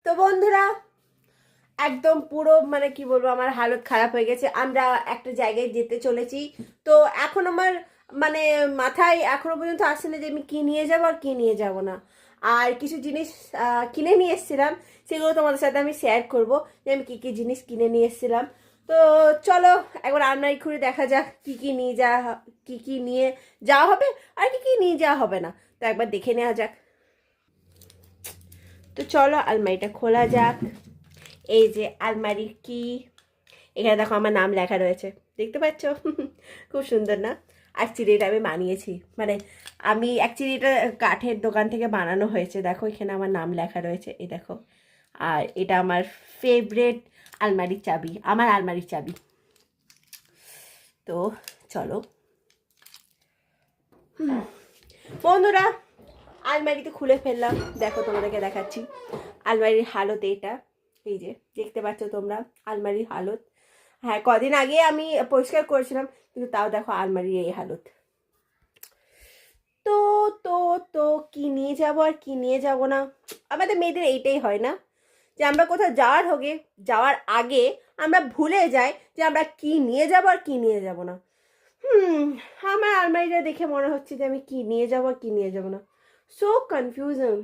তো বন্ধুরা, একদম পুরো মানে কি বলবো, আমার হালত খারাপ হয়ে গেছে। আমরা একটা জায়গায় যেতে চলেছি। তো এখন আমার মানে মাথায় এখনো পর্যন্ত আসছে না যে আমি কি নিয়ে যাব আর কি নিয়ে যাব না। আর কিছু জিনিস কিনে নিয়ে এসেছিলাম, সেগুলো তোমাদের সাথে আমি শেয়ার করব যে আমি কি কি জিনিস কিনে নিয়ে এসেছিলাম। তো চলো একবার আলমারি খুলে দেখা যাক কি কি নিয়ে যাওয়া কি কি নিয়ে যাওয়া হবে আর কি কি নিয়ে যাওয়া হবে না। তো একবার দেখে নেওয়া যাক। তো চলো আলমারিটা খোলা যাক। এই যে আলমারির কি, এখানে দেখো আমার নাম লেখা রয়েছে, দেখতে পাচ্ছ? খুব সুন্দর না? অ্যাকচুয়ালি এটা আমি বানিয়েছি, মানে আমি অ্যাকচুয়ালি এটা কাঠের দোকান থেকে বানানো হয়েছে। দেখো এখানে আমার নাম লেখা রয়েছে, এই দেখো। আর এটা আমার ফেভারেট আলমারির চাবি, আমার আলমারির চাবি। তো চলো বন্ধুরা, আলমারিতে খুলে ফেললাম। দেখো তোমাদেরকে দেখাচ্ছি আলমারির হালত এটা। এই যে দেখতে পাচ্ছ তোমরা আলমারির হালত। হ্যাঁ, কদিন আগে আমি পরিষ্কার করেছিলাম, কিন্তু তাও দেখো আলমারির এই হালত। তো তো তো কি নিয়ে যাব আর কি নিয়ে যাব না, আমাদের মেয়েদের এইটাই হয় না যে আমরা কোথাও যাওয়ার আগে আমরা ভুলে যাই যে আমরা কি নিয়ে যাব আর কি নিয়ে যাব না। আমার আলমারিটা দেখে মনে হচ্ছে যে আমি কি নিয়ে যাব আর কি নিয়ে যাব না। So confusion.